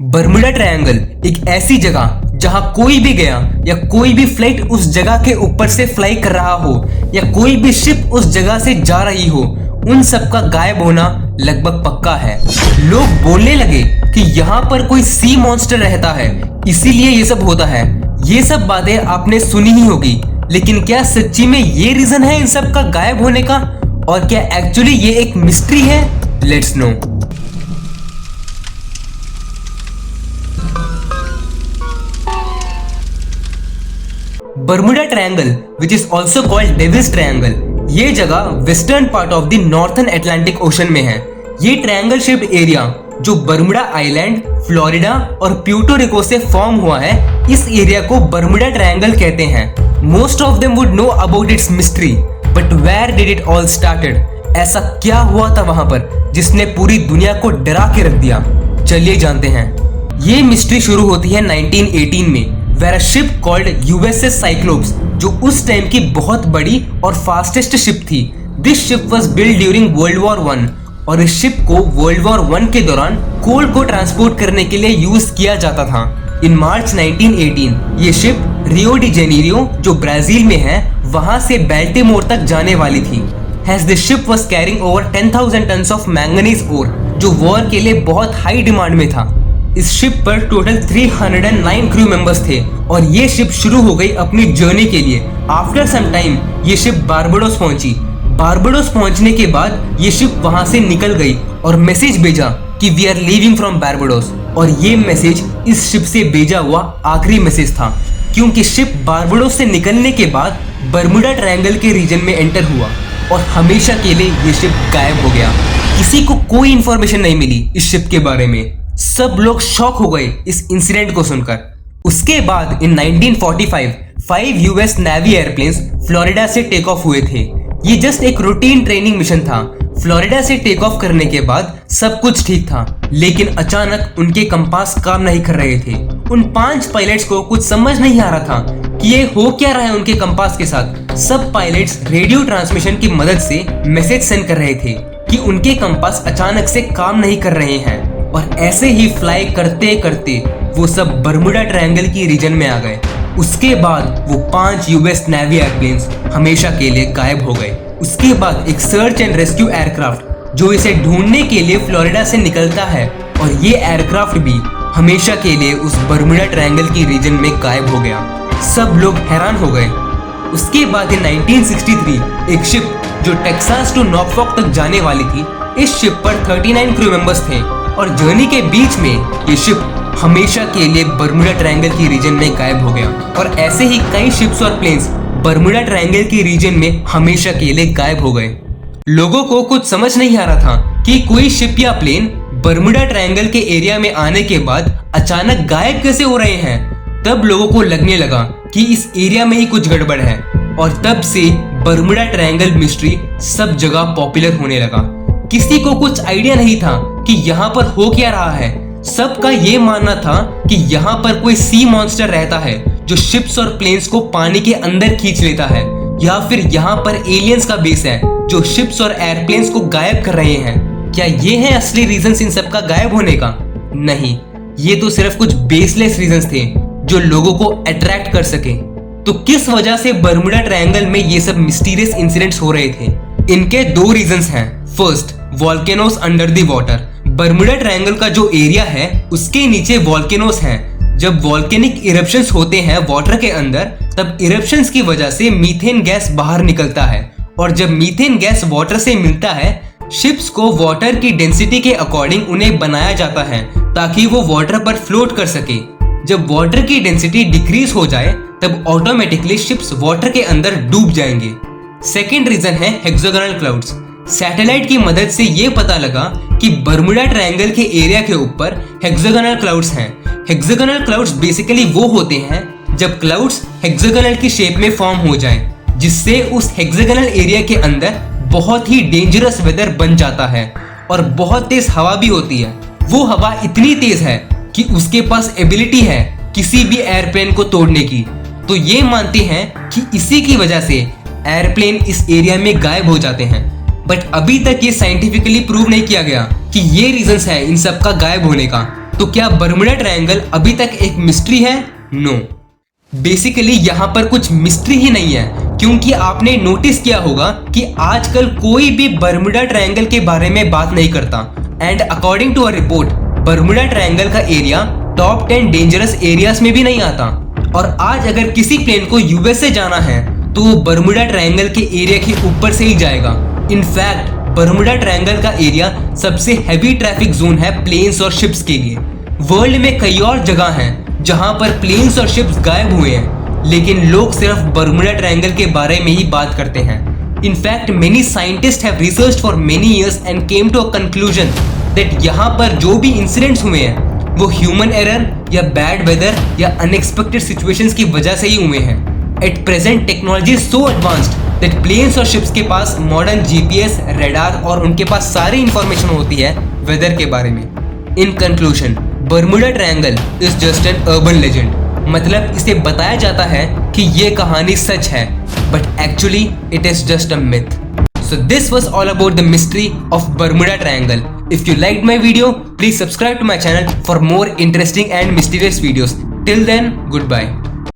Bermuda triangle एक ऐसी जगह जहां कोई भी गया या कोई भी फ्लाइट उस जगह के ऊपर से फ्लाई कर रहा हो या कोई भी शिप उस जगह से जा रही हो, उन सब का गायब होना लगभग पक्का है। लोग बोलने लगे कि यहाँ पर कोई सी मॉन्स्टर रहता है, इसीलिए ये सब होता है। ये सब बातें आपने सुनी ही होगी, लेकिन क्या सच्ची में ये रीजन है इन सब का गायब होने का, और क्या एक्चुअली ये एक मिस्ट्री है? Let's know. Bermuda Triangle, which is also called Devil's Triangle, ये जगह western part of the northern Atlantic Ocean में है। ये ट्रायंगल शेप्ड एरिया जो बर्मुडा आइलैंड, फ्लोरिडा और प्यूर्टो रिको से फॉर्म हुआ है, इस एरिया को बर्मुडा ट्रायंगल कहते हैं। Most of them would know about its mystery, but where did it all started? ऐसा क्या हुआ था वहां पर जिसने पूरी दुनिया को डरा के रख दिया? चलिए जानते हैं। ये मिस्ट्री शुरू होती है 1918 में, where a ship called USS Cyclops, जो उस टाइम की बहुत बड़ी और फास्टेस्ट शिप थी। This ship was build during World War 1 और इस शिप को वर्ल्ड वॉर 1 के दौरान कोल को ट्रांसपोर्ट करने के लिए यूज किया जाता था। इन मार्च 1918 ये शिप रियो डी जेनेरियो, जो ब्राजील में है, वहां से बाल्टीमोर तक जाने वाली थी। As the ship was carrying over 10,000 tons of manganese ore, जो वॉर के लिए बहुत हाई डिमांड में था। इस शिप पर टोटल 309 क्रू मेंबर्स थे और ये शिप शुरू हो गई अपनी जर्नी के लिए। आफ्टर सम टाइम ये शिप बारबाडोस पहुंची। बारबाडोस पहुंचने के बाद ये शिप वहां से निकल गई और मैसेज भेजा कि we are leaving from Barbados, और ये मैसेज इस शिप से भेजा हुआ आखिरी मैसेज था, क्योंकि शिप बारबाडोस से निकलने के बाद बर्मुडा ट्रायंगल के रीजन में एंटर हुआ और हमेशा के लिए ये शिप गायब हो गया। किसी को कोई इंफॉर्मेशन नहीं मिली इस शिप के बारे में। सब लोग शॉक हो गए इस इंसिडेंट को सुनकर। उसके बाद इन 1945 5 यूएस नेवी एयरप्लेन्स फ्लोरिडा से टेक ऑफ हुए थे। ये जस्ट एक रूटीन ट्रेनिंग मिशन था। फ्लोरिडा से टेक ऑफ करने के बाद सब कुछ ठीक था, लेकिन अचानक उनके कंपास काम नहीं कर रहे थे। उन 5 पायलट्स को कुछ समझ नहीं आ रहा था कि ये हो क्या रहा है उनके कंपास के साथ। सब पायलट्स रेडियो ट्रांसमिशन की मदद से मैसेज सेंड कर रहे थे कि उनके कंपास अचानक से काम नहीं कर रहे हैं, और ऐसे ही फ्लाई करते करते वो सब बर्मुडा ट्रायंगल की रीजन में आ गए। उसके बाद वो 5 यूएस नेवी एयरप्लेन्स हमेशा के लिए गायब हो गए। उसके बाद एक सर्च एंड रेस्क्यू एयरक्राफ्ट जो इसे ढूंढने के लिए फ्लोरिडा से निकलता है, और ये एयरक्राफ्ट भी हमेशा के लिए उस बर्मुडा ट्रायंगल की रीजन में गायब हो गया। सब लोग हैरान हो गए। उसके बाद इन 1963 एक शिप जो टेक्सास टू नॉर्फॉक तक जाने वाली थी, इस शिप पर 39 क्रू मेंबर्स थे, और जर्नी के बीच में ये शिप हमेशा के लिए बर्मुडा ट्रायंगल की रीजन में गायब हो गया। और ऐसे ही कई शिप्स और प्लेन्स बर्मुडा ट्रायंगल की रीजन में हमेशा के लिए गायब हो गए। लोगों को कुछ समझ नहीं आ रहा था कि कोई शिप या प्लेन बर्मुडा ट्रायंगल के एरिया में आने के बाद अचानक गायब कैसे हो रहे हैं। तब लोगों को लगने लगा कि इस एरिया में ही कुछ गड़बड़ है, और तब से बर्मुडा ट्रायंगल मिस्ट्री सब जगह पॉपुलर होने लगा। किसी को कुछ आइडिया नहीं था कि यहाँ पर हो क्या रहा है। सबका ये मानना था कि यहाँ पर कोई सी मॉन्स्टर रहता है जो शिप्स और प्लेन्स को पानी के अंदर खींच लेता है, या फिर यहाँ पर एलियंस का बेस है जो शिप्स और एयरप्लेन्स को गायब कर रहे हैं। क्या ये है असली रीजंस इन सब का गायब होने का? नहीं, ये तो सिर्फ कुछ बेसलेस रीजंस थे जो लोगों को अट्रैक्ट कर सके। तो किस वजह से बर्मुडा ट्रायंगल में ये सब मिस्टीरियस इंसिडेंट्स हो रहे थे? इनके 2 रीजंस हैं। First, volcanoes under the water. Bermuda Triangle का जो एरिया है उसके नीचे वॉल्केनोस हैं। जब वॉल्केनिक इरप्शंस होते हैं वाटर के अंदर, तब इरप्शंस की वजह से मीथेन गैस बाहर निकलता है, और जब मीथेन गैस वाटर से मिलता है, शिप्स को वाटर की डेंसिटी के अकॉर्डिंग उन्हें बनाया जाता है ताकि वो वाटर पर फ्लोट कर सके। जब वाटर की डेंसिटी डिक्रीज हो जाए तब ऑटोमेटिकली शिप्स वाटर के अंदर डूब जाएंगे। सेकेंड रीजन है हेक्सागोनल क्लाउड्स। सैटेलाइट की मदद से ये पता लगा कि बर्मुडा ट्रायंगल के एरिया के ऊपर हेक्सागोनल क्लाउड्स हैं। हेक्सागोनल क्लाउड्स बेसिकली वो होते हैं जब क्लाउड्स हेक्सागोनल की शेप में फॉर्म हो जाएं, जिससे उस हेक्सागोनल एरिया के अंदर बहुत ही डेंजरस वेदर बन जाता है, और बहुत तेज हवा भी होती है। वो हवा इतनी तेज है कि उसके पास एबिलिटी है किसी भी एयरप्लेन को तोड़ने की। तो ये मानते हैं कि इसी की वजह से एयरप्लेन इस एरिया में गायब हो जाते हैं। बट अभी तक ये साइंटिफिकली प्रूव नहीं किया गया कि ये रीजंस है इन सब का गायब होने का। तो क्या बर्मुडा ट्रायंगल अभी तक एक मिस्ट्री है? नो। बेसिकली यहाँ पर कुछ मिस्ट्री ही नहीं है, क्योंकि आपने नोटिस किया होगा कि आजकल कोई भी बर्मुडा ट्रायंगल के बारे में बात नहीं करता। And according to a report, Bermuda Triangle का एरिया टॉप 10 डेंजरस एरियाज में भी नहीं आता। और आज अगर किसी प्लेन को यूएस से जाना है तो वो बर्मुडा ट्रायंगल के एरिया के ऊपर से ही जाएगा। इनफैक्ट बर्मुडा ट्रायंगल का एरिया सबसे हैवी ट्रैफिक जोन है प्लेन्स और शिप्स के लिए। वर्ल्ड में कई और जगह हैं जहां पर प्लेन्स और शिप्स गायब हुए हैं, लेकिन लोग सिर्फ बर्मुडा ट्रायंगल के बारे में ही बात करते हैं। In fact many scientist have researched for many years and came to a conclusion that यहाँ पर जो भी इंसिडेंट्स हुए हैं वो ह्यूमन एरर या बैड वेदर या अनएक्सपेक्टेड सिचुएशंस की वजह से ही हुए हैं। At present technology is so advanced that planes और शिप्स के पास मॉडर्न जीपीएस, रेडार और उनके पास सारी इंफॉर्मेशन होती है वेदर के बारे में। In conclusion, Bermuda triangle is just an urban legend, मतलब इसे बताया जाता है कि ये कहानी सच है, but actually it is just a myth. So this was all about the mystery of Bermuda Triangle. If you liked my video, please subscribe to my channel for more interesting and mysterious videos. Till then, goodbye.